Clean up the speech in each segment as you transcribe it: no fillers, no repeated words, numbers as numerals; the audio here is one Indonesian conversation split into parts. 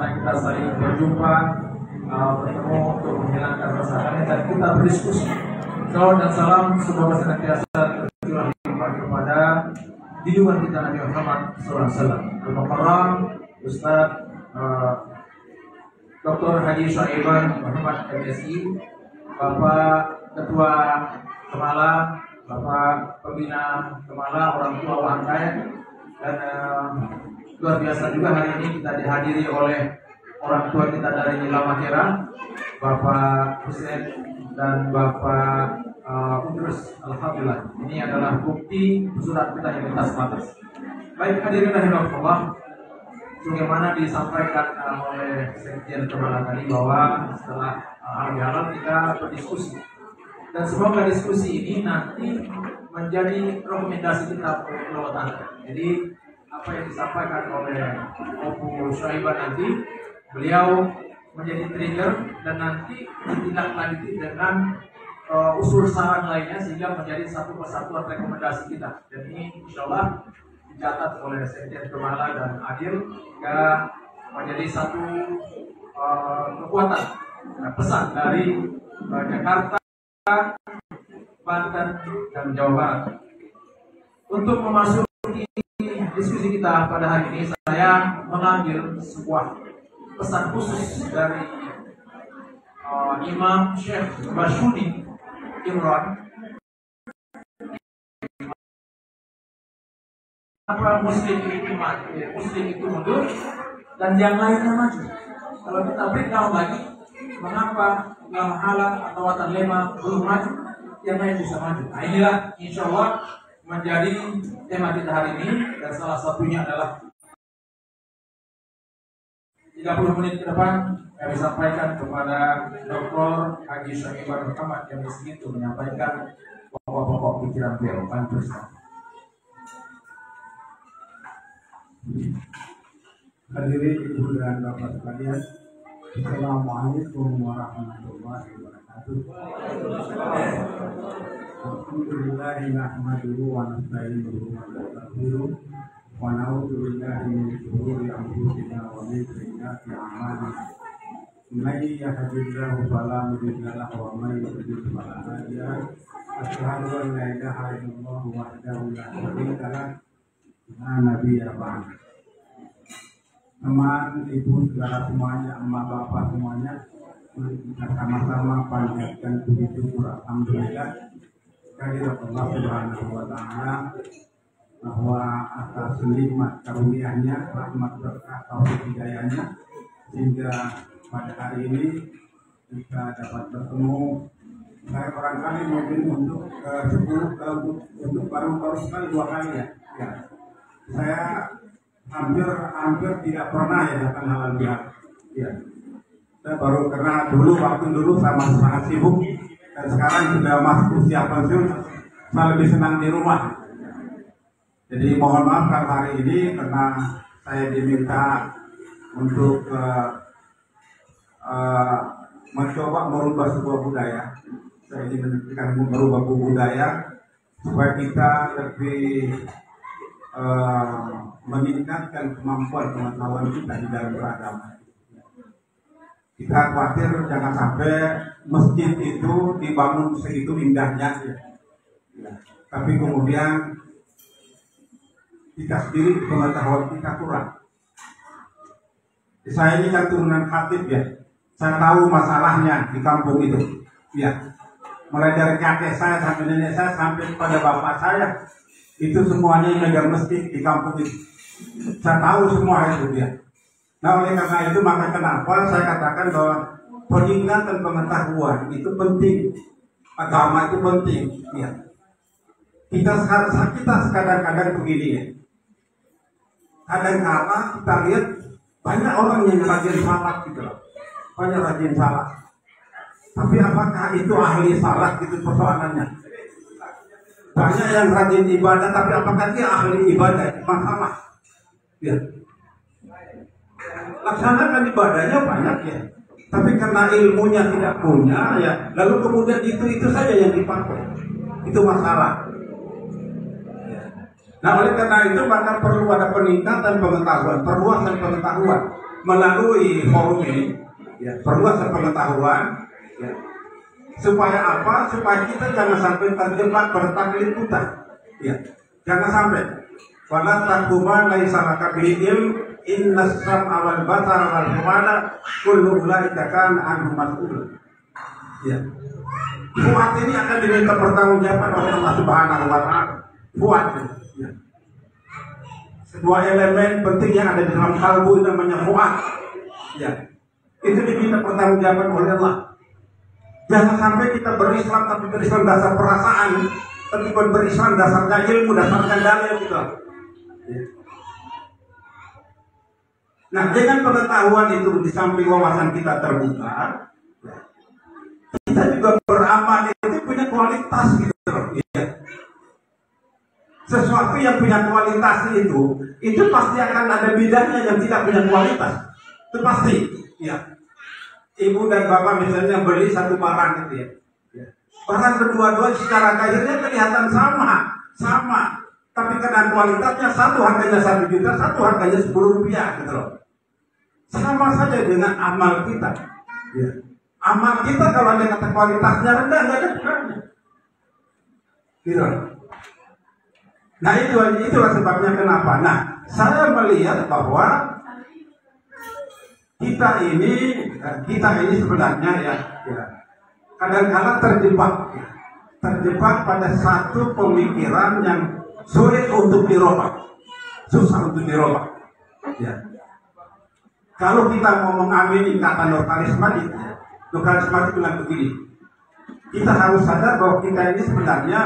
bagaimana kita saling berjumpa, bertemu untuk menghilangkan rasa kangen dan kita berdiskusi. Salam dan salam semoga senantiasa tercurah kepada junjungan kita Nabi Muhammad SAW. Al-Mukarram Ustaz Dr. Haji Syaiban Muhammad MSI, Bapak Ketua Kemala, Bapak Pembina Kemala, orang tua Wangkai, dan luar biasa juga hari ini kita dihadiri oleh orang tua kita dari Lamakera, Bapak Hussein dan Bapak Udrus. Alhamdulillah, ini adalah bukti surat kita yang lintas batas. Baik hadirin rahimakumullah, sebagaimana disampaikan oleh Sekjen Kemala tadi bahwa setelah halal kita berdiskusi, dan semoga diskusi ini nanti menjadi rekomendasi kita untuk kelewatan. Jadi apa yang disampaikan oleh Opu Syaiban nanti, beliau menjadi trigger dan nanti ditindaklanjuti dengan usul saran lainnya sehingga menjadi satu kesatuan rekomendasi kita. Dan ini insya Allah dicatat oleh Sekjen Kemala dan Adil hingga menjadi satu kekuatan pesan dari Jakarta, Banten, dan Jawa Barat. Untuk memasuki diskusi kita pada hari ini, saya mengambil sebuah pesan khusus dari Imam Syekh Bashudi Imran. Apa muslim itu mati, muslim itu mundur dan yang lainnya maju. Kalau kita breakdown lagi, mengapa yang halal atau watan lema belum maju, yang lain bisa maju. Nah inilah insya Allah menjadi tema kita hari ini, dan salah satunya adalah 30 menit ke depan kami sampaikan kepada Dr. Haji Syaiban Muhammad yang itu menyampaikan pokok-pokok pikiran beliau. Hadirin ibu dan bapak sekalian, Assalamualaikum warahmatullahi wabarakatuh. Alhamdulillahi nahmaduhu wa nasta'inuhu wa nastaghfiruh wa na'udzu billahi min shururi anfusina wa min sayyiati a'malina. May yahdihillahu fala mudilla lahu wa may yudlil fala hadiya lahu. Asyhadu an la ilaha illallah wahdahu la syarika lahu wa nabiyya ba'd. Teman, ibu, saudara semuanya, emak, bapak semuanya, kita sama-sama panjatkan puji syukur alhamdulillah kehadirat Allah Subhanahu wa taala bahwa atas nikmat karunia-Nya, rahmat berkah taufik hidayah-Nya, sehingga pada hari ini kita dapat bertemu. Saya barangkali mungkin untuk baru sekali 2 kali ya. Saya hampir tidak pernah ya datang halal bihalal. Ya. Saya baru karena dulu saya masih sangat sibuk, dan sekarang sudah masuk usia pensiun, saya lebih senang di rumah. Jadi mohon maaf kalau hari ini karena saya diminta untuk mencoba merubah sebuah budaya. Saya ingin merubah budaya supaya kita lebih meningkatkan kemampuan pengetahuan kita di dalam beragama. Kita khawatir jangan sampai masjid itu dibangun segitu indahnya, tapi kemudian kita sendiri pengetahuan kita kurang. Saya ini kan turunan khatib ya, saya tahu masalahnya di kampung itu. Ya, mulai dari kakek saya sampai nenek saya sampai pada bapak saya, itu semuanya yang megang masjid di kampung itu. Saya tahu semua itu dia. Nah oleh karena itu maka kenapa saya katakan bahwa peningkatan pengetahuan itu penting, agama itu penting. Ya. Kita kadang-kadang begini ya. Kadang-kadang kita lihat banyak orang yang rajin salat gitu loh, banyak rajin salat. Tapi apakah itu ahli salat itu persoalannya? Banyak yang rajin ibadah, tapi apakah dia ahli ibadah? Masalah. Ya. Laksanakan ibadahnya banyak ya, tapi karena ilmunya tidak punya ya, lalu kemudian itu saja yang dipakai, itu masalah. Nah oleh karena itu maka perlu ada peningkatan pengetahuan, perluasan pengetahuan. melalui forum ini, ya, perluasan pengetahuan, ya, supaya apa? Supaya kita jangan sampai terjebak bertaklid buta, ya, jangan sampai. Wala takuman laisa laka bihi ilm innas sam'a wal basara wal fu'ada kullu ulaika kana anhu mas'ul. Ya. Fuad ini akan diminta pertanggungjawaban oleh Allah Subhanahu wa taala. Fuad. Ya. Sebuah elemen penting yang ada di dalam kalbu namanya fuad. Ya. Itu diminta pertanggungjawaban oleh Allah. Jangan sampai kita berislam tapi berislam dasar perasaan, tapi berislam dasarnya ilmu, dasarnya dalil gitu. Ya. Nah, dengan pengetahuan itu di samping wawasan kita terbuka, kita juga beramal itu punya kualitas gitu. Ya. Sesuatu yang punya kualitas itu pasti akan ada bidangnya yang tidak punya kualitas. Itu pasti. Ya. Ibu dan bapak misalnya beli satu barang gitu ya. Barang kedua-dua secara kayaknya kelihatan sama. Tapi karena kualitasnya satu harganya 1 juta, satu harganya 10 rupiah gitu loh. Sama saja dengan amal kita. Ya. Amal kita kalau ada kata kualitasnya rendah nggak ada gunanya. Gitu. Nah itulah sebabnya kenapa. Nah saya melihat bahwa kita ini sebenarnya ya kadang-kadang terjebak pada satu pemikiran yang sulit untuk dirubah, susah untuk dirubah. Ya. Kalau kita mau mengamini kata Nur Karismatik bilang begini, kita harus sadar bahwa kita ini sebenarnya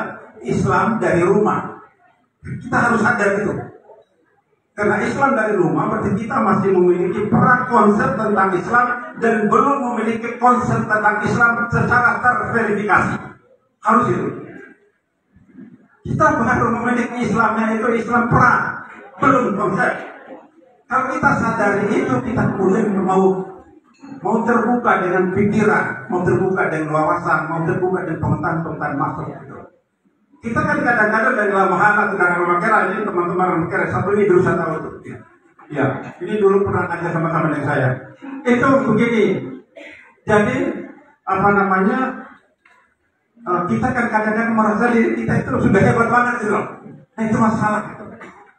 Islam dari rumah. Kita harus sadar itu. Karena Islam dari rumah berarti kita masih memiliki prakonsep tentang Islam dan belum memiliki konsep tentang Islam secara terverifikasi. Harus itu. Kita baru memiliki Islamnya itu Islam belum konsep. Kalau kita sadari itu, kita kemudian mau terbuka dengan pikiran, mau terbuka dengan wawasan, mau terbuka dengan pengetahuan masuk. Kita kan kadang-kadang dari lama hal dengan Ramakera ini teman-teman Ramakera satu ini dulu saya tahu itu. Ya, ini dulu pernah aja sama-sama dengan saya. Itu begini. Jadi apa namanya? Kita kan kadang-kadang merasa diri kita itu sudah hebat banget gitu loh. Nah itu masalah.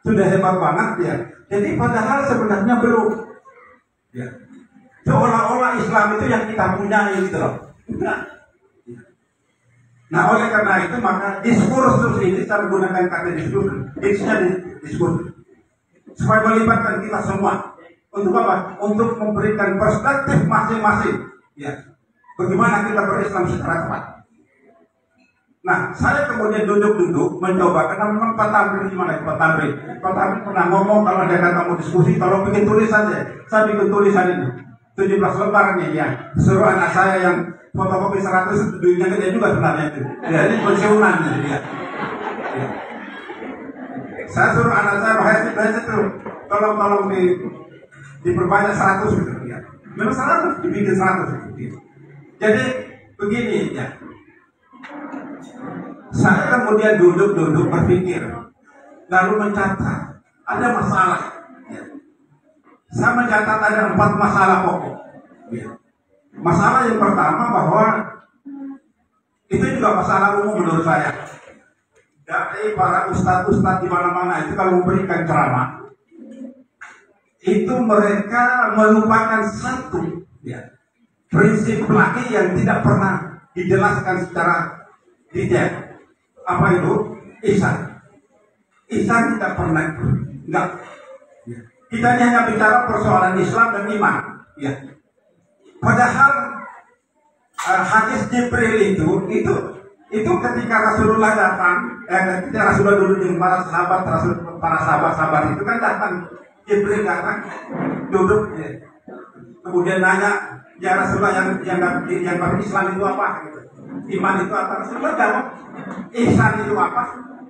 Sudah hebat banget ya. Jadi padahal sebenarnya belum. Ya. Seolah-olah Islam itu yang kita punya gitu loh. Nah oleh karena itu maka diskursus ini saya menggunakan kata diskursus supaya melibatkan kita semua untuk apa? Untuk memberikan perspektif masing-masing. Ya. Bagaimana kita berislam secara tepat. Nah, saya kemudian duduk mencoba karena memang Pak Tamrin gimana Pak Tamrin pernah ngomong kalau ada kata mau diskusi tolong bikin tulisan aja. Saya bikin tulisan itu 17 lembar nih ya. Suruh anak saya yang fotokopi 100 duitnya gede juga sebenarnya itu. Ya ini pensiunan gitu ya. Saya suruh anak saya bahas itu tolong diperbanyak 100 gitu ya. Memang 100 dibikin 100 gitu. Jadi begini ya. Saya kemudian duduk berpikir, lalu mencatat ada masalah. Ya. Saya mencatat ada 4 masalah pokok. Ya. Masalah yang pertama bahwa itu juga masalah umum menurut saya. Dari para ustadz di mana-mana itu kalau memberikan ceramah, itu mereka melupakan satu ya, prinsip lagi yang tidak pernah dijelaskan secara detail. Apa itu? Ihsan. Ihsan tidak pernah. Enggak. Kita ini hanya bicara persoalan Islam dan iman. Ya. Padahal hadis Jibril itu ketika Rasulullah datang, ketika Rasulullah dulu dengan para sahabat itu kan datang, Jibril datang, duduk, ya. Kemudian nanya, ya Rasulullah yang baru Islam itu apa? Gitu. Iman itu apa? Rasulullah jawab, ihsan itu apa?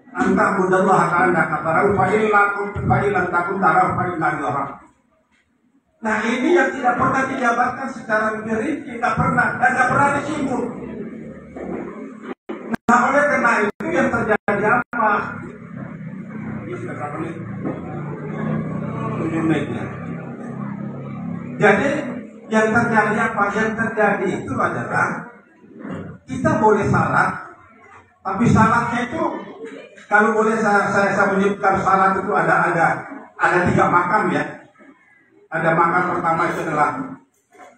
Anta budallah ka'annaka tarahu fa'ilan takun tarahu fa'ilan. Nah ini yang tidak pernah dijabarkan secara rinci, tidak pernah dan tidak pernah disinggung. Nah oleh karena itu yang terjadi apa? Ini sudah berapa menit? 7 menit ya. Jadi yang terjadi apa? Yang terjadi itu adalah kita boleh salat, tapi salatnya itu kalau boleh saya menyebutkan salat itu ada 3 makam ya. Ada makam pertama itu adalah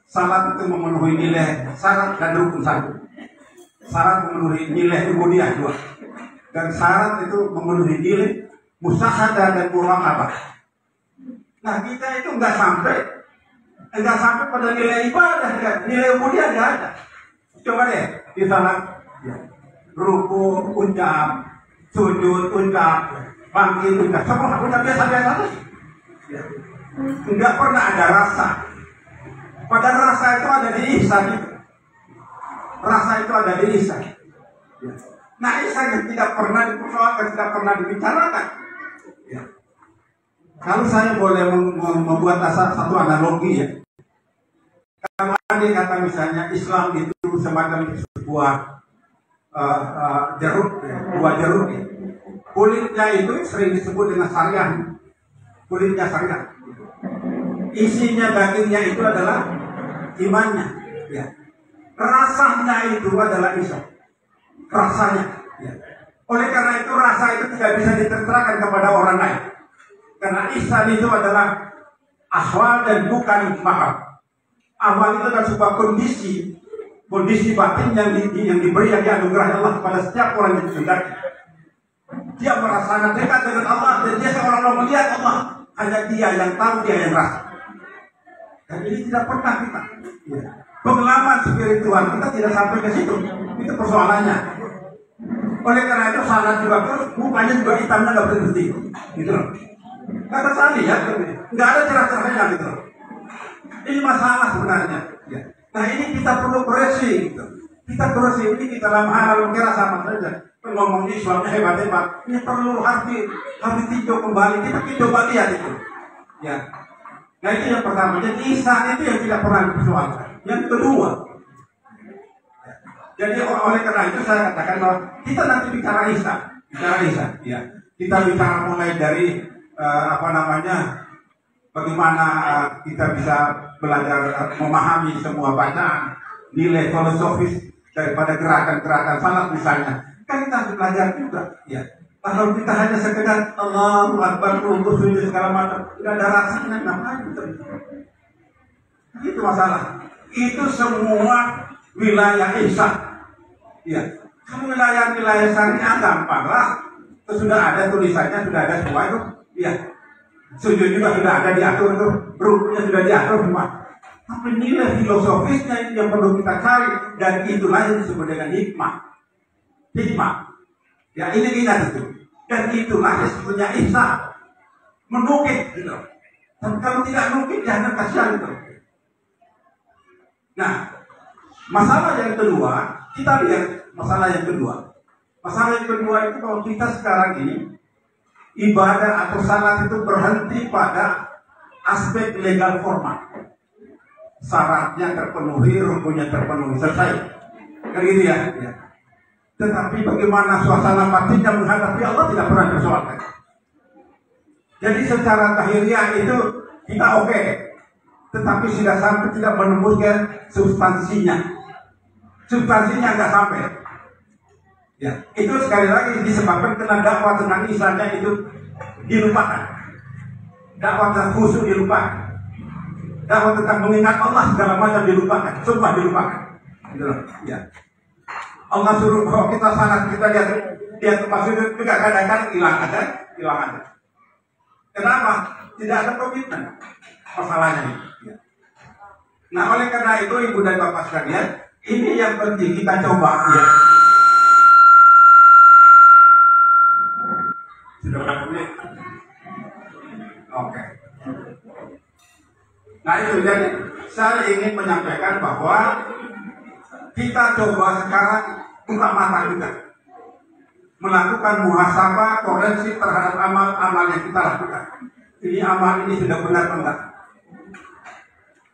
salat itu memenuhi nilai syarat dan rukun 1. Syarat memenuhi nilai ubudiyah 2. Dan syarat itu memenuhi nilai musyahadah dan muraqabah. Nah kita itu nggak sampai pada nilai ibadah, nilai ubudiyah nggak ada. Coba deh di salat ya. Ruku ucap, sujud ucap, bangkit ucap, semua ucap biasa-biasa saja. Ya. Nggak pernah ada rasa. Padahal rasa itu ada di ihsan. Rasa itu ada di ihsan. Ya. Nah ihsan yang tidak pernah dipersoalkan, tidak pernah dibicarakan. Ya. Kalau saya boleh membuat satu analogi ya. Kalau ada kata misalnya Islam itu semacam sebuah jeruk, ya, buah jeruk. Ya. Kulitnya itu sering disebut dengan syariah. Kulitnya syariah. Isinya dagingnya itu adalah imannya. Ya. Rasanya itu adalah Islam. Rasanya. Ya. Oleh karena itu rasa itu tidak bisa diterangkan kepada orang lain. Karena Islam itu adalah ahwal dan bukan mahal. Ahwal itu adalah sebuah kondisi batin yang diberi, yang dianugerahkan Allah kepada setiap orang yang dikehendaki. Dia merasakan dekat dengan Allah dan dia seorang yang melihat Allah. Hanya dia yang tahu, dia yang rasa. Dan ini tidak pernah kita. Ya. Pengalaman spiritual kita tidak sampai ke situ. Itu persoalannya. Oleh karena itu salat juga terus mukanya juga hitamnya nggak berhenti. Gitu loh. Kata saya lihat, nggak ada cerah-cerahnya gitu loh. Ini masalah sebenarnya. Ya. Nah ini kita perlu koreksi. Gitu. Kita koreksi ini kita lama kira sama saja. Ngomong Islamnya hebat-hebat. Ini perlu harus tinjau kembali. Kita coba lihat itu. Ya. Nah itu yang pertama. Jadi ihsan itu yang tidak pernah dipersoalkan. Yang kedua. Ya. Jadi oleh karena itu saya katakan bahwa kita nanti bicara ihsan. Ya. Kita bicara mulai dari bagaimana kita bisa belajar memahami semua bacaan, nilai filosofis daripada gerakan-gerakan salat misalnya. Kan kita harus belajar juga, ya. Kalau kita hanya sekedar Allahu Akbar untuk sujud segala macam, tidak ada rasanya, ngapain itu? Itu masalah. Itu semua wilayah ihsan. Ya. Kalau wilayah-wilayah syariah gampanglah. Itu sudah ada tulisannya, sudah ada semua itu. Ya. Sujud juga sudah ada diatur itu, rukunya sudah diatur semua. Tapi nilai filosofisnya itu yang perlu kita cari, dan itulah yang disebut dengan hikmah. Ya ini kita itu. Dan itulah yang sebetulnya ihsan. Menukik gitu. Dan kalau tidak nukik jangan kasihan itu. Nah, masalah yang kedua, kita lihat masalah yang kedua. Masalah yang kedua itu kalau kita sekarang ini ibadah atau salat itu berhenti pada aspek legal formal. Syaratnya terpenuhi, rukunnya terpenuhi, selesai. Kayak gitu ya. Tetapi bagaimana suasana batinnya menghadapi Allah tidak pernah dipersoalkan. Jadi secara lahiriah itu kita oke, tetapi sudah sampai tidak menembus ke substansinya. Substansinya nggak sampai. Ya, itu sekali lagi disebabkan karena dakwah tentang Islamnya itu dilupakan. Dakwah tentang khusyuk dilupakan. Dakwah tentang mengingat Allah segala macam dilupakan. Sumpah dilupakan. Gitu loh. Ya. Allah suruh bahwa kita sangat kita lihat maksudnya juga kadang-kadang hilang ada. Kenapa? Tidak ada komitmen. Masalahnya ini. Ya. Nah oleh karena itu ibu dan bapak sekalian, ini yang penting kita coba. Ya. Sudah berapa menit? Oke. Nah itu jadi saya ingin menyampaikan bahwa kita coba sekarang buka mata kita, melakukan muhasabah, koreksi terhadap amal-amal yang kita lakukan. Ini amal ini sudah benar atau enggak?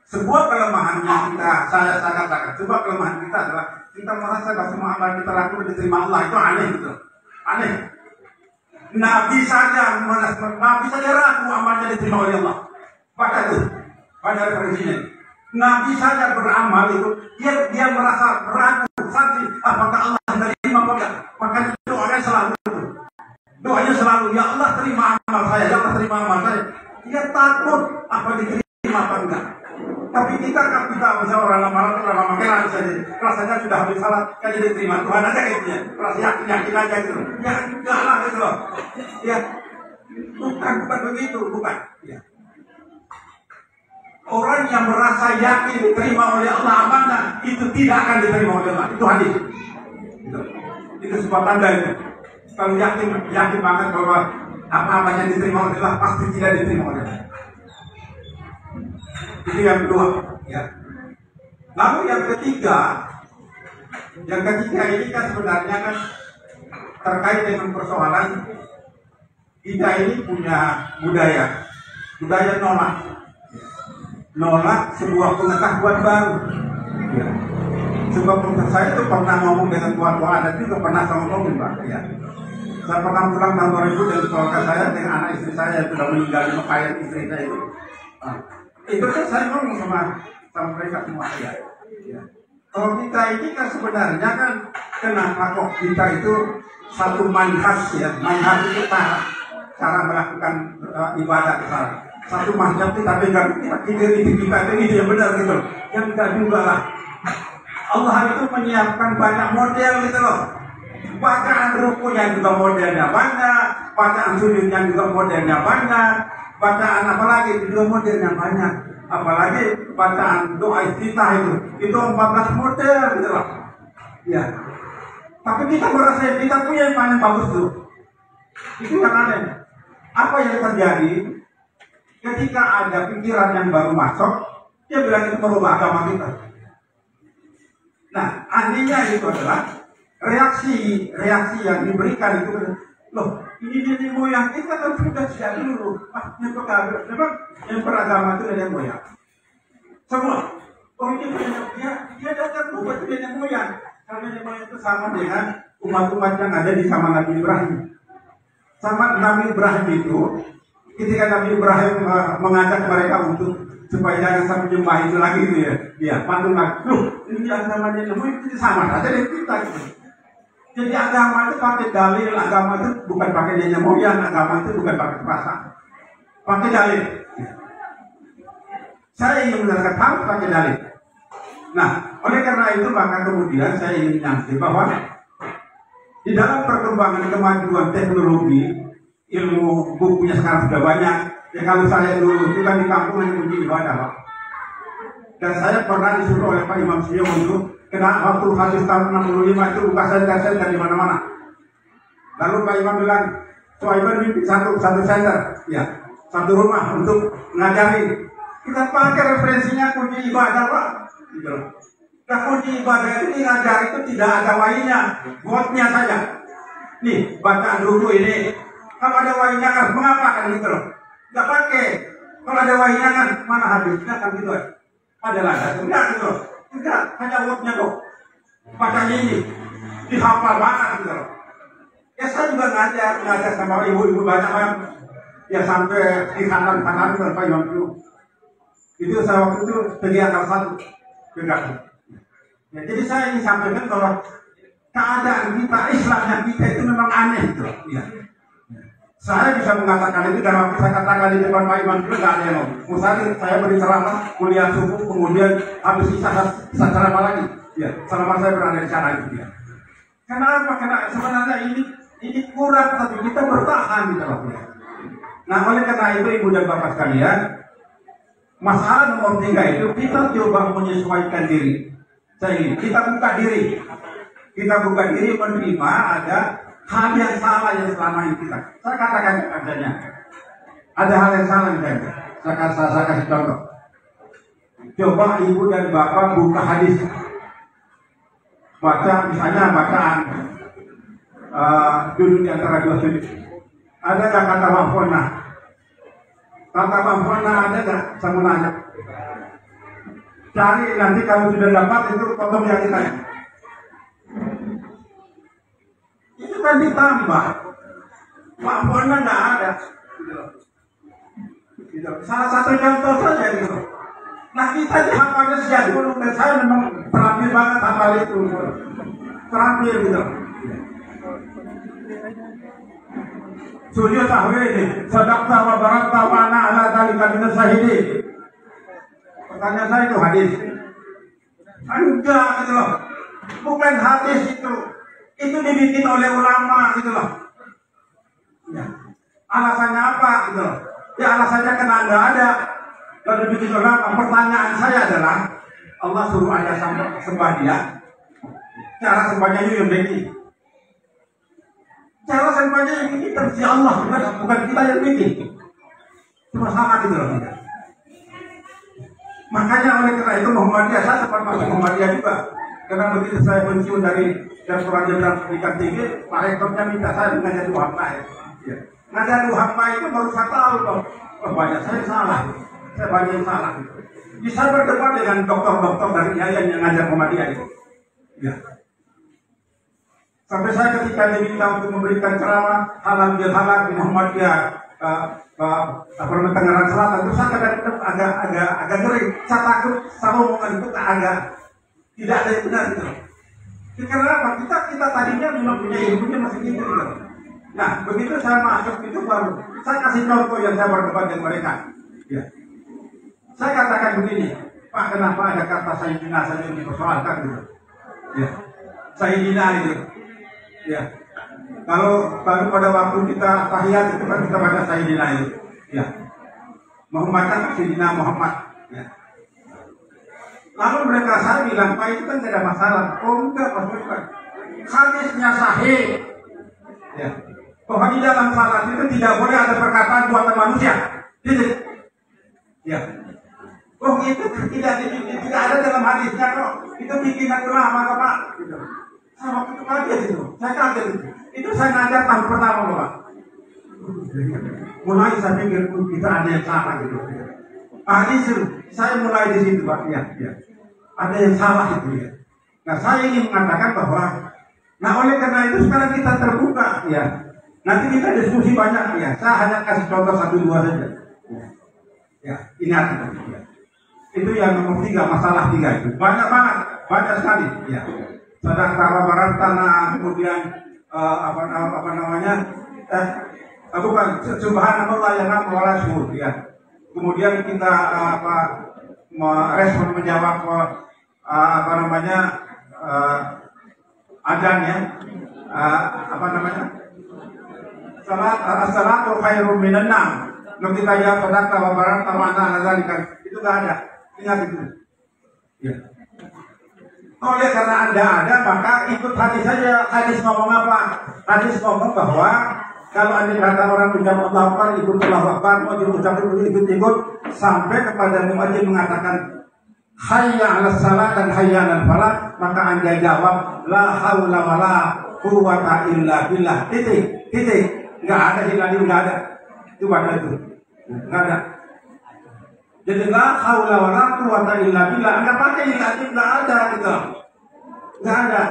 Sebuah kelemahan yang saya katakan, sebuah kelemahan kita adalah kita merasa bahwa semua amal kita lakukan diterima Allah. Itu aneh gitu, aneh. Nabi saja ragu amalnya diterima oleh Allah. Baca Banyak referensinya. Nabi saja beramal itu, dia merasa ragu, sakit, apakah Allah terima apa enggak? Makanya doanya selalu, ya Allah terima amal saya, ya Allah terima amal saya. Dia takut apa diterima apa enggak. Tapi kita bisa orang lama keran saja, rasanya sudah habis salat, kan jadi terima Tuhan aja gitu ya, rasa yakin aja gitu. Ya enggak lah gitu loh. Ya bukan begitu, bukan. Ya. Orang yang merasa yakin diterima oleh Allah amanah itu tidak akan diterima oleh Allah. Itu hadis. Itu sebuah tanda itu. Kalau yakin banget bahwa apa-apanya diterima oleh Allah pasti tidak diterima oleh Allah. Itu yang kedua. Ya. Lalu yang ketiga ini kan sebenarnya kan terkait dengan persoalan kita ini punya budaya nolak sebuah pengetahuan baru. Ya. Sebab saya itu pernah ngomong dengan tua-tua adat juga pernah saya ngomongin Pak. Ya. Saya pernah pulang tahun 2000 dari keluarga saya dengan anak istri saya yang sudah meninggal di Mekah, istri saya itu. Itu kan saya ngomong sama mereka semua ya. Ya. Kalau kita ini kan sebenarnya kan kenapa kok kita itu satu manhaj ya, manhaj itu cara melakukan ibadah besar. Satu mazhab itu tapi kan kita ini yang benar gitu. Yang enggak juga lah. Allah itu menyiapkan banyak model gitu loh. Bacaan rukunya juga modelnya banyak, bacaan sujudnya juga modelnya banyak, bacaan apalagi juga modelnya banyak. Apalagi bacaan doa iftitah itu 14 model gitu loh. Ya. Tapi kita merasa kita punya yang paling bagus tuh. Itu yang aneh. Apa yang terjadi? Ketika ada pikiran yang baru masuk, dia bilang itu merubah agama kita. Nah, anehnya itu adalah reaksi yang diberikan itu, loh, ini moyang kita kan sudah sejak dulu. Memang yang beragama itu nenek moyang. Semua. Oh ini dia datang buat nenek moyang. Karena nenek moyang itu sama dengan umat-umat yang ada di zaman Nabi Ibrahim. Sama Nabi Ibrahim itu, ketika Nabi Ibrahim mengajak mereka untuk supaya jangan sampai menyembah itu lagi gitu ya, dia patung lagi. Loh, ini agama nenek moyang itu sama saja dengan kita gitu. Jadi agama itu pakai dalil, agama itu bukan pakai nenek moyang, agama itu bukan pakai perasaan, pakai dalil. Saya ingin menerangkan harus pakai dalil. Nah, oleh karena itu maka kemudian saya ingin menyampaikan bahwa di dalam perkembangan kemajuan teknologi, ilmu bukunya sekarang sudah banyak. Ya kalau saya dulu itu kan di kampung hanya uji ibadah, Pak. Dan saya pernah disuruh oleh Pak Imam Sio untuk kena waktu hadis tahun 65 itu buka senter dari mana-mana. Lalu Pak Imam bilang, Soaiban mimpi satu senter, ya, satu rumah untuk ngajari. Kita pakai referensinya kunci ibadah, Pak. Gitu. Nah, kunci ibadah itu ngajar itu tidak ada wainya, buatnya saja. Nih, bacaan dulu ini. Kalau ada wainya kan, mengapa kan gitu loh? Nggak pakai. Kalau ada wainya kan, mana hadisnya kan gitu. Ada landas, enggak gitu loh. Enggak, hanya wordnya kok. Bacanya ini dihafal banget gitu loh. Ya saya juga ngajar sama ibu-ibu banyak banget. Ya sampai di kanan Pak Imam itu saya waktu itu kegiatan satu kegiatan. Ya, jadi saya ingin sampaikan bahwa keadaan kita, Islamnya kita itu memang aneh gitu. Ya. Saya bisa mengatakan itu dalam waktu saya katakan di depan Pak Imam juga nggak ada yang mau. Misalnya saya beri ceramah, kuliah subuh, kemudian habis bisa ceramah lagi. Ya, selama saya berada di sana itu ya. Kenapa? Karena sebenarnya ini kurang tapi kita bertahan gitu loh. Ya. Nah, oleh karena itu ibu dan bapak sekalian, masalah nomor 3 itu kita coba menyesuaikan diri. Kita buka diri menerima ada hal yang salah yang selama ini kita. Saya katakan adanya. Ada hal yang salah misalnya. Saya kasih contoh. Coba ibu dan bapak buka hadis. Baca misalnya bacaan duduk di antara dua sudut. Ada nggak kata wafona? Kata wafona ada nggak? Saya mau nanya. Cari nanti kalau sudah dapat itu potong yang kita. Itu kan ditambah. Wafona nggak ada. Gitu. Salah satu contoh saja gitu. Nah kita dihafalnya sejak dulu, dan saya memang terampil banget hafal itu, terampil gitu. Sujud sahwi ini, sadaqta wa barakta wa ana ala dzalika minas syahidin. Pertanyaan saya itu hadis. Enggak gitu loh. Bukan hadis itu dibikin oleh ulama gitu loh. Ya. Alasannya apa gitu loh? Ya alasannya karena enggak ada. Lalu dibikin ulama. Pertanyaan saya adalah Allah suruh anda sembah dia. Cara sembahnya itu yang bikin. Cara sembahnya yang bikin tersi Allah, bukan kita yang bikin. Cuma sama gitu loh. Makanya oleh karena itu Muhammadiyah, saya sempat masuk Muhammadiyah juga. Karena begitu saya pensiun dari Perguruan Jenderal Pendidikan Tinggi, Pak Rektornya minta saya mengajar 2 hampa ya. Ngajar 2 hampa itu baru saya tahu loh. Oh, banyak saya salah. Saya banyak salah. Bisa berdebat dengan dokter-dokter dari IAIN yang ngajar Muhammadiyah itu. Ya. Sampai saya ketika diminta untuk memberikan ceramah halal bihalal di Muhammadiyah Tangerang Selatan, terus saya kadang-kadang agak ngeri. Saya takut sama omongan itu agak tidak ada yang benar gitu. Karena apa? Kita tadinya memang punya ilmunya masih gitu. Nah, begitu saya masuk itu baru saya kasih contoh yang saya berdebat dengan mereka. Ya. Saya katakan begini, Pak, kenapa ada kata Sayyidina saja yang dipersoalkan gitu? Ya. Sayyidina itu. Ya. Kalau pada waktu kita tahiyat itu kan kita baca Sayyidina itu. Ya. Muhammad kan Sayyidina Muhammad. Ya. Lalu mereka saya bilang, Pak itu kan tidak ada masalah. Oh enggak, Pak. Hadisnya sahih. Ya. Bahwa di dalam salat itu tidak boleh ada perkataan buatan manusia. Gitu. Ya. Oh itu tidak ada dalam hadisnya kok. Itu bikinan ulama Pak. Gitu. Saya waktu itu kaget itu. Saya kaget itu. Itu saya ngajar tahun pertama Pak. Mulai saya pikir kita ada yang salah gitu. Itu saya mulai di situ Pak. Ya. Ada yang salah itu ya. Nah saya ingin mengatakan bahwa, nah oleh karena itu sekarang kita terbuka ya. Nanti kita diskusi banyak ya. Saya hanya kasih contoh 1-2 saja. Ya, ingat ya. Itu yang nomor 3, masalah 3 itu banyak banget, banyak sekali ya. Sadaqta wa barakta, kemudian apa namanya bukan subhanallah yang wala syukur ya. Kemudian kita merespon menjawab apa namanya adzan ya, apa namanya as-salatu khairum minan naum. Lalu kita jawab sadaqta wa barakta wa ana dzalika. Itu enggak ada. Ingat itu. Ya. Oleh karena Anda ada, maka ikut hadis saja. Hadis ngomong apa? Hadis ngomong bahwa kalau Anda kata orang ucap Allah Akbar, ikut Allah Akbar, mau diucap ikut sampai kepada muadzin mengatakan hayya 'alas salat dan hayya 'alal falah, maka Anda jawab la haula wala quwwata illa billah. Titik. Enggak ada hilali, enggak ada. Itu baca itu. Enggak ada. Jadi la haula wala quwwata illa billah. Enggak pakai hilali, enggak ada gitu. Enggak ada.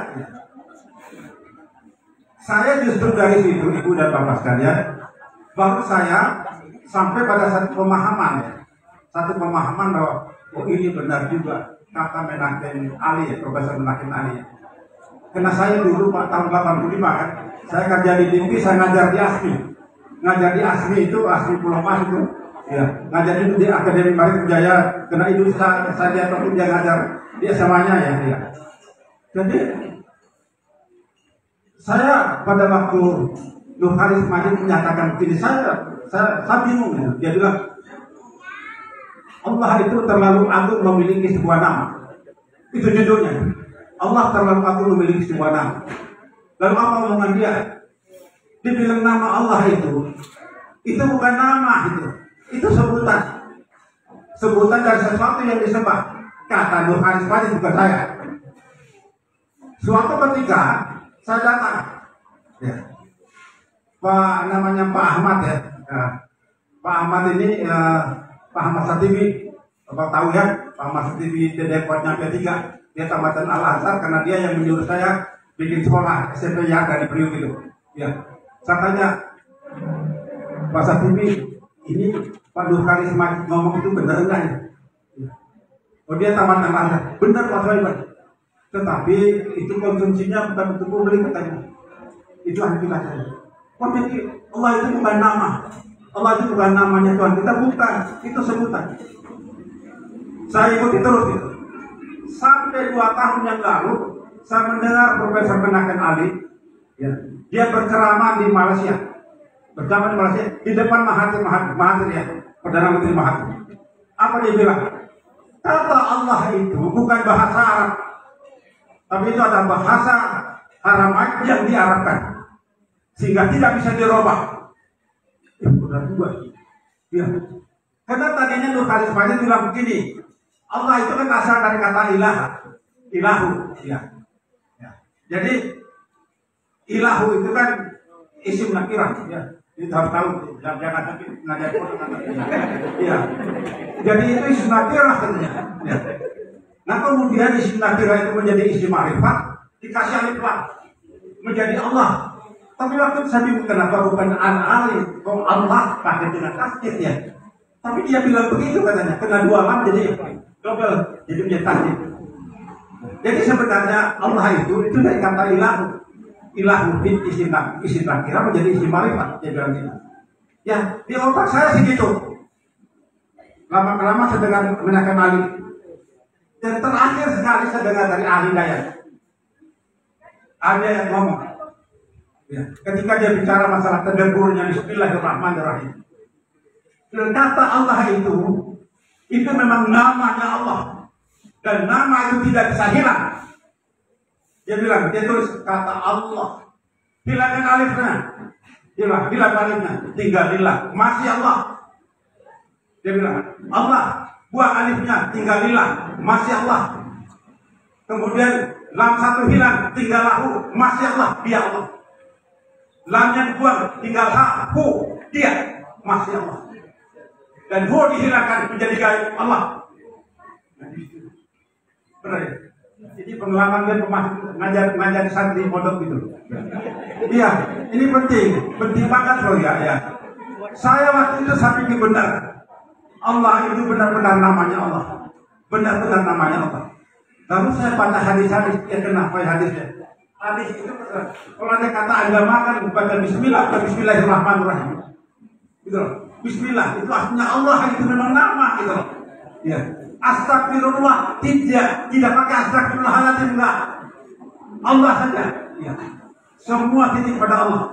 Saya justru dari situ Ibu dan Bapak sekalian, baru saya sampai pada satu pemahaman ya. Satu pemahaman bahwa oh ini benar juga kata Menakem Ali ya, Profesor Menakem Ali. Karena saya dulu Pak tahun 85 kan, saya kerja di Dinti, saya ngajar di ASMI. Ngajar di ASMI itu, ASMI Pulau Mas itu. Ya, ngajar itu di Akademi Maritim Jaya. Karena itu saya ataupun dia ngajar di SMA-nya ya. Jadi saya pada waktu Nur Haris Majid menyatakan begini, saya bingung ya. Dia bilang Allah itu terlalu agung memiliki sebuah nama. Itu judulnya. Allah terlalu agung memiliki sebuah nama. Lalu apa omongan dia? Dia bilang nama Allah itu bukan nama itu sebutan. Sebutan dari sesuatu yang disembah. Kata Nur Haris Majid bukan saya. Suatu ketika saya datang, ya, Pak Ahmad ya, Pak Ahmad ini Pak Ahmad Satibi, Bapak tahu ya, Pak Ahmad Satibi di Depoknya P3, dia tamatan Al Azhar karena dia yang menyuruh saya bikin sekolah SMP Yaga di Priuk itu. Ya, saya tanya Pak Satibi, ini Pak Nur Haris Majid ngomong itu benar enggak ya? Oh dia tamat anak, benar Pak Soeban. Tetapi itu konsumsinya bukan untuk publik katanya. Itu hakikat saja. Oh jadi Allah itu bukan nama. Allah itu bukan namanya Tuhan kita, bukan. Itu sebutan. Saya ikuti terus itu. Sampai 2 tahun yang lalu saya mendengar Profesor Kenaken Ali, ya, dia berceramah di Malaysia. Berceramah di Malaysia di depan Mahathir ya, Perdana Menteri Mahathir. Apa dia bilang? Kata Allah itu bukan bahasa Arab, tapi itu adalah bahasa Aramaic yang diarabkan, sehingga tidak bisa dirubah. Benar juga. Ya. Karena tadinya Nur Khalid Ismail bilang begini, Allah itu kan asal dari kata ilah, ilahu. Ya. Ya. Jadi ilahu itu kan isim nakirah. Ya. Itu harus tahu, jangan sampai ngajar orang. Ya. Jadi itu isim nakirah katanya. Ya. Nah kemudian isim nakirah itu menjadi isim ma'rifat, dikasih alif lam, menjadi Allah. Tapi waktu itu saya bingung kenapa bukan al-alif, kok Allah pakai dengan tasdid ya. Tapi dia bilang begitu katanya, kena 2 lam jadi double, jadi menjadi tasdid. Jadi sebenarnya Allah itu dari kata ilahu. Ilahu isim nakirah menjadi isim ma'rifat, dia bilang gitu. Ya, di otak saya segitu. Lama-lama saya dengar Menakem Ali. Dan terakhir sekali saya dengar dari ahli daya. Ada yang ngomong. Ya, ketika dia bicara masalah tadabburnya Bismillahirrahmanirrahim. Dan kata Allah itu memang namanya Allah. Dan nama itu tidak bisa hilang. Dia bilang, dia tulis kata Allah. Hilangkan alifnya. Hilang alifnya. Tinggalilah. Masih Allah. Dia bilang, Allah. Buang alifnya. Tinggalilah. Masih Allah. Kemudian lam 1 hilang. Tinggalahu. Masih Allah. Dia Allah. Lam yang buang. Tinggal ha. Hu. Dia. Masih Allah. Dan hu dihilangkan menjadi gaib Allah. Benar ya? Jadi pengalaman dia ngajar santri pondok gitu. Iya, ini penting banget loh ya. Saya waktu itu saya pikir benar, Allah itu benar-benar namanya Allah, benar-benar namanya Allah. Lalu saya baca hadis-hadis, ya kenapa ya hadisnya? Hadis itu kalau ada kata agama kan baca Bismillah atau Bismillahirrahmanirrahim. Gitu loh. Bismillah itu artinya Allah itu memang nama gitu loh. Ya. Astagfirullah tidak pakai astagfirullahaladzim, enggak. Allah saja. Ya. Semua titik pada Allah.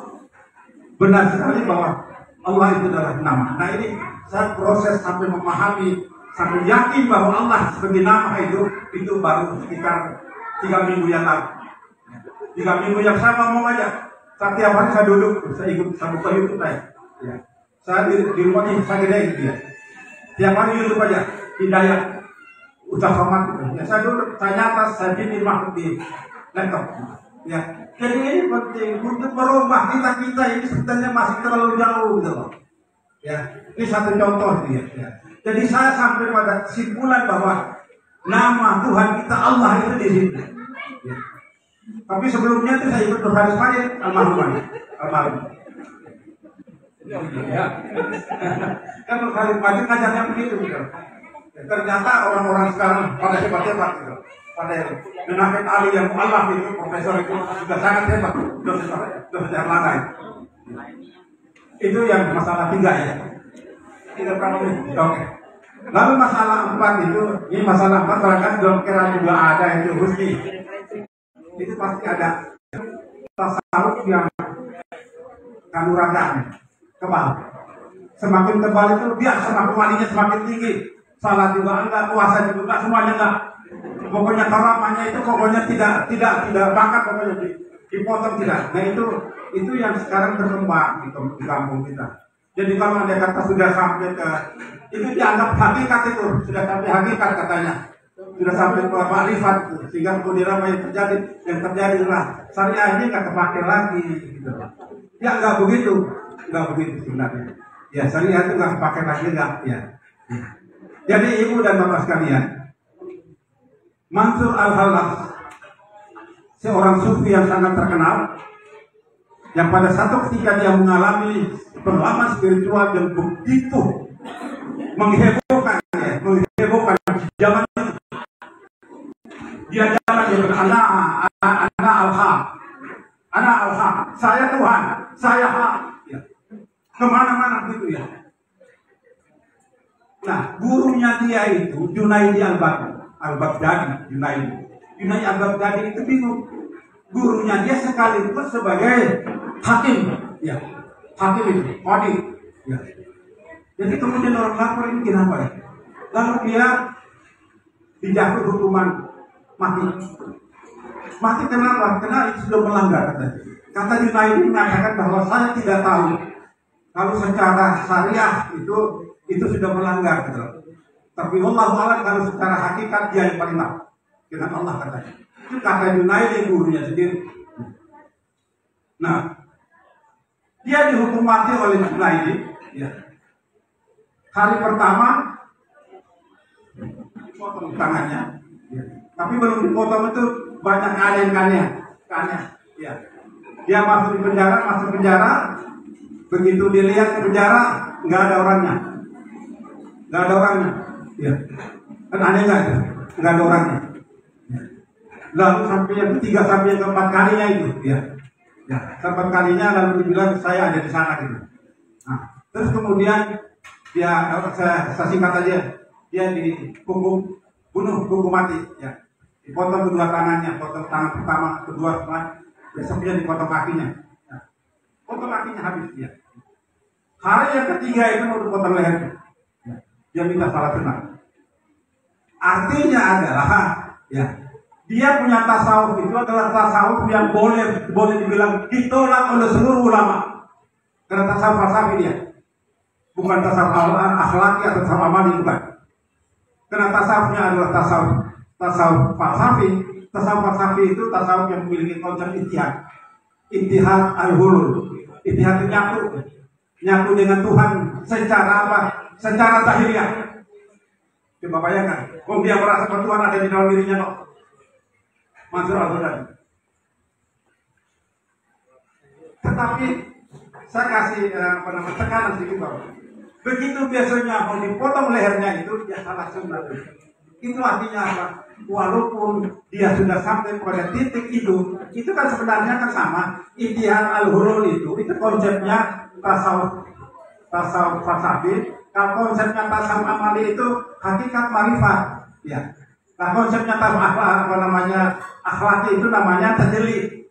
Benar sekali bahwa Allah itu adalah nama. Nah ini saya proses sampai memahami, sampai yakin bahwa Allah sebagai nama itu baru sekitar 3 minggu yang lalu. 3 minggu yang saya ngomong aja. Setiap hari saya duduk, saya ikut sama YouTube saya. Ya. Saya di rumah ini saya gede gitu ya. Tiap hari YouTube aja. Hidayah. Udah hormat gitu. Ya saya duduk, saya nyatas, saya bikin makhluk di laptop. Ya. Jadi ini penting untuk merubah kita ini sebenarnya masih terlalu jauh gitu loh. Ya. Ini satu contoh ya. Ya. Jadi saya sampai pada kesimpulan bahwa nama Tuhan kita Allah itu di sini. Ya. Tapi sebelumnya itu saya ikut berharis Farid almarhum. Ya. Kan Khalid Majid ngajarnya begitu gitu. Ternyata orang-orang sekarang pada hebat-hebat gitu. Pada Menakem Ali yang mu'alaf itu, profesor itu juga sangat hebat. Dosen Erlangga. Itu yang masalah 3 ya. Tidak pernah oke. Lalu masalah 4 itu, ini masalah 4 barangkali dalam kira juga ada itu Husni. Itu pasti ada tasawuf yang kanuragan tebal. Semakin tebal itu dia semakin walinya semakin tinggi. Salat juga enggak, puasa juga enggak, semuanya enggak. Pokoknya karamahnya itu pokoknya tidak bakat, pokoknya dipotong tidak. Nah itu yang sekarang berkembang di kampung kita. Jadi kalau ada kata sudah sampai ke itu dianggap hakikat itu, sudah sampai hakikat katanya. Sudah sampai ke makrifat itu, sehingga kemudian apa yang terjadi adalah syariah ini nggak terpakai lagi gitu. Ya nggak begitu sebenarnya. Ya syariah itu nggak terpakai lagi nggak ya. Jadi ibu dan bapak sekalian, Mansur Al-Hallas, seorang sufi yang sangat terkenal, yang pada satu ketika dia mengalami pengalaman spiritual yang begitu menghebohkan zaman itu. Dia jalan dia bilang, anak al-haq, saya Tuhan, saya hak. Ya. Kemana-mana gitu ya. Nah, gurunya dia itu Junaidi al-Baghdadi, Junaidi al-Baghdadi itu bingung. Gurunya dia sekaligus sebagai hakim, ya, hakim itu, qadi, ya. Jadi kemudian orang lapor ini kenapa ya? Lalu dia dijatuh hukuman mati. Mati kenapa? Karena itu sudah melanggar katanya. Kata Junaidi mengatakan bahwa saya tidak tahu kalau secara syariah itu sudah melanggar gitu. Tapi Allah alam kalau secara hakikat dia yang paling tahu. Dengan Allah katanya. Itu kata Junaidi gurunya sendiri. Nah, dia dihukum mati oleh Junaidi. Ya. Hari pertama dipotong tangannya. Ya. Tapi belum dipotong itu banyak kannya. Ya. Dia masuk penjara. Begitu dilihat ke penjara, nggak ada orangnya. Ya. Kan aneh nggak itu? Nggak ada orangnya. Ya. Lalu sampai yang ketiga sampai yang keempat kalinya itu, ya. Keempat kalinya lalu dibilang saya ada di sana gitu. Nah, terus kemudian dia saya singkat aja, dia dihukum mati, ya. Dipotong kedua tangannya, potong tangan pertama, kedua, besoknya dipotong kakinya. Ya. Potong kakinya habis dia. Hari yang ketiga itu mau dipotong lehernya. Ya. Dia minta salat sunat. Artinya adalah, ya, dia punya tasawuf itu adalah tasawuf yang boleh dibilang ditolak oleh seluruh ulama. Karena tasawuf falsafi dia, bukan tasawuf akhlaki atau tasawuf amali, bukan. Karena tasawufnya adalah tasawuf falsafi. Tasawuf falsafi itu tasawuf yang memiliki konsep ittihad al-hulul. Ittihad itu nyatu dengan Tuhan secara apa? Secara zahiriah. Coba bayangkan, dia merasa bahwa Tuhan ada di dalam dirinya kok. Mansur al-Ghazali. Tetapi saya kasih tekanan sedikit bahwa begitu biasanya mau dipotong lehernya itu dia salah sunat. Itu artinya apa? Walaupun dia sudah sampai pada titik itu kan sebenarnya kan sama. Ittihad al-hulul itu konsepnya tasawuf falsafi. Kalau konsepnya tasawuf amali itu hakikat marifat, ya. Nah, konsepnya akhlaki itu namanya tajalli.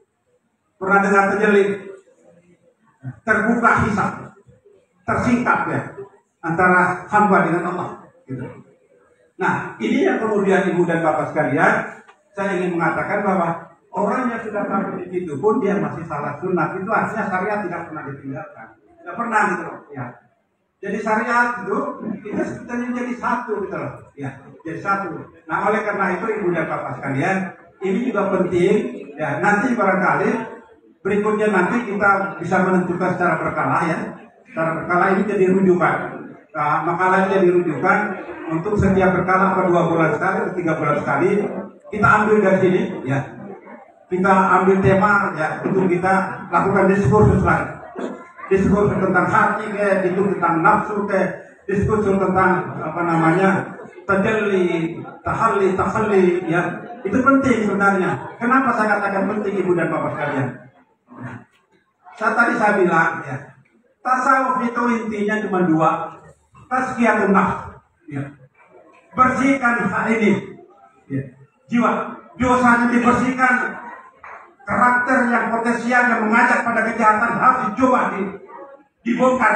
Pernah dengar tajalli? Terbuka hisab, tersingkap ya antara hamba dengan Allah. Gitu. Nah, ini yang kemudian ibu dan bapak sekalian, saya ingin mengatakan bahwa orang yang sudah sampai di situ pun dia masih salah sunat. Itu artinya syariat tidak pernah ditinggalkan, tidak pernah gitu loh. Ya. Jadi syariat itu sebetulnya jadi satu gitu loh. Ya, jadi satu. Nah, oleh karena itu ibu dan bapak sekalian, ini juga penting. Ya, nanti barangkali berikutnya nanti kita bisa menentukan secara berkala ya. Secara berkala ini jadi rujukan. Makalah jadi rujukan untuk setiap berkala apa 2 bulan sekali atau 3 bulan sekali kita ambil dari sini ya. Kita ambil tema ya untuk kita lakukan diskursus lain. Diskursus tentang hati diskursus tentang nafsu diskursus tentang tajalli, tahalli ya. Itu penting sebenarnya. Kenapa saya katakan penting ibu dan bapak sekalian? Saya bilang ya, tasawuf itu intinya cuma 2. Tazkiyatun nafs, ya. Bersihkan ini, ya. Jiwa, dosanya dibersihkan, karakter yang potensial yang mengajak pada kejahatan harus dicoba dibongkar.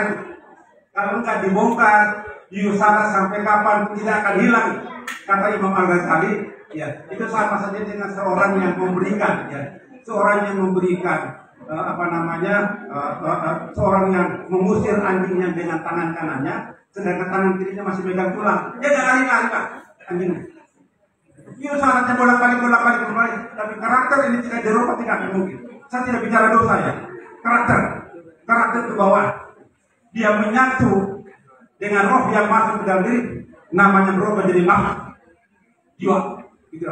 Kalau enggak dibongkar, diusaha sampai kapan tidak akan hilang. Kata Imam Al-Ghazali, ya, itu sama saja dengan seorang yang memberikan, ya, seorang yang memberikan. Seorang yang mengusir anjingnya dengan tangan kanannya, sedangkan tangan kirinya masih megang tulang, dia gak lari-lari pak anjingnya. Dia syaratnya bolak-balik, tapi karakter ini tidak dirubah, tidak mungkin. Saya tidak bicara dosa ya, karakter ke bawah. Dia menyatu dengan roh yang masuk ke dalam diri, namanya berubah jadi nafas, jiwa. Gitu.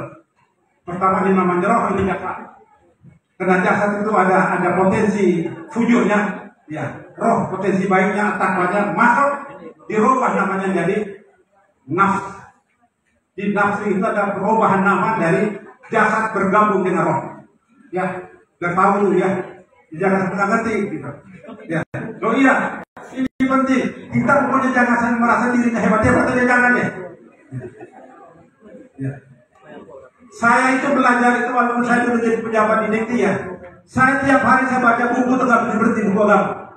Pertama ini namanya roh, ini jasad. Karena jasad itu ada potensi fujurnya, ya, roh potensi baiknya, takwanya masuk, dirubah namanya jadi nafs. Di nafsu itu ada perubahan nama dari jasad bergabung dengan roh. Ya, biar tahu ya. Jangan setengah ngerti gitu. Ya. Oh iya, ini penting. Kita pokoknya jangan merasa dirinya hebat-hebat aja, jangan ya. Ya. Saya itu belajar itu walaupun saya dulu jadi pejabat di Dikti ya. Saya tiap hari saya baca buku itu nggak berhenti buku agama.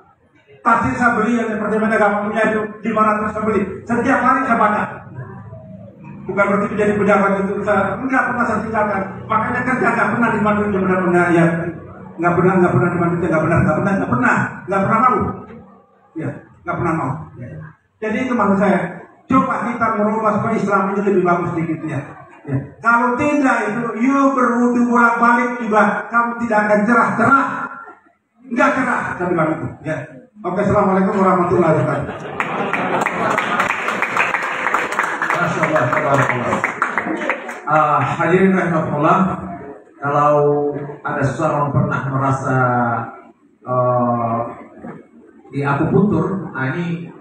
Tafsir saya beli yang Departemen Agama punya itu 500 saya beli. Setiap hari saya baca. Bukan berarti menjadi pejabat itu saya nggak pernah saya tinggalkan. Makanya kerja nggak pernah dimanduin benar-benar ya. Nggak pernah dimanduin, nggak pernah mau. Ya, nggak pernah mau. Ya. Jadi itu maksud saya. Coba kita merubah supaya Islam ini lebih bagus sedikit ya. Ya. Kalau tidak itu, you berwudu bolak-balik juga kamu tidak akan cerah. Nggak cerah, saya bilang itu. Ya. Oke, assalamualaikum warahmatullahi wabarakatuh. Masya Allah. Hadirin rahmatullah. Kalau ada seseorang pernah merasa di akupuntur, nah ini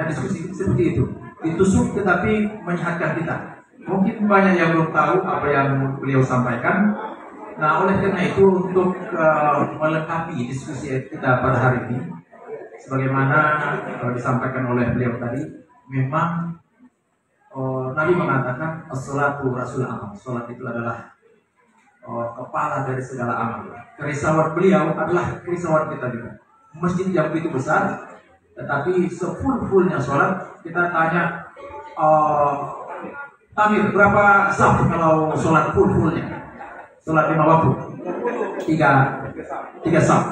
diskusi seperti itu. Ditusuk tetapi menyehatkan kita. Mungkin banyak yang belum tahu apa yang beliau sampaikan. Nah, oleh karena itu untuk melengkapi diskusi kita pada hari ini, sebagaimana disampaikan oleh beliau tadi, memang Nabi mengatakan as-salatu rasul amal. Salat itu adalah kepala dari segala amal. Kerisauan beliau adalah kerisauan kita juga. Masjid yang begitu besar, tetapi sefull-fullnya sholat, kita tanya Tamir berapa saf kalau sholat full-fullnya? Sholat 5 waktu 3 saf.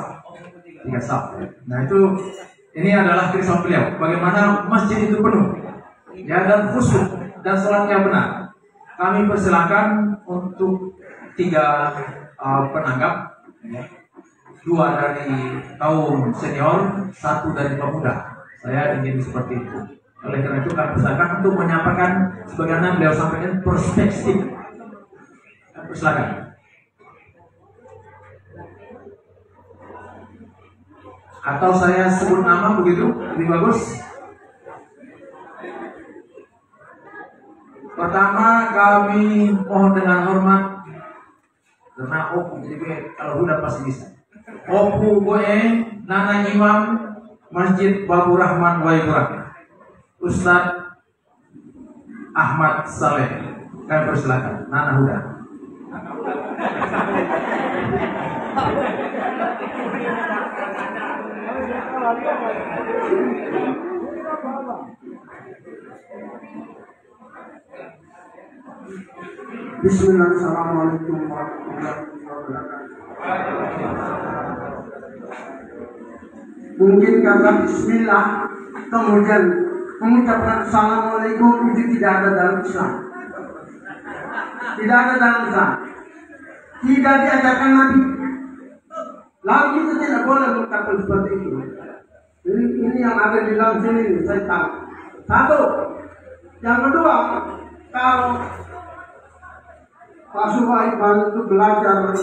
Nah itu, ini adalah kerisauan beliau. Bagaimana masjid itu penuh, ya, dan khusyuk dan sholatnya benar. Kami persilakan untuk 3 penanggap, 2 dari kaum senior, 1 dari pemuda. Saya ingin seperti itu. Oleh karena itu kami persilakan untuk menyampaikan sebagaimana beliau sampaikan perspektif. Persilakan. Atau saya sebut nama begitu lebih bagus. Pertama kami mohon dengan hormat, karena jadi kalau udah pasti bisa. Opu gue Nana Imam Masjid Babu Rahman Waiburak, Ustadz Ahmad Saleh. Kami persilakan Nana Huda. Bismillahirrahmanirrahim warahmatullahi wabarakatuh. Mungkin kata bismillah kemudian mengucapkan assalamualaikum itu tidak ada dalam Islam. Tidak ada dalam Islam. Tidak diajarkan Nabi. Lalu kita tidak boleh mengucapkan seperti itu. Ini yang ada di dalam sini saya tahu. Satu. Yang kedua, kalau Pak Suhaib itu belajar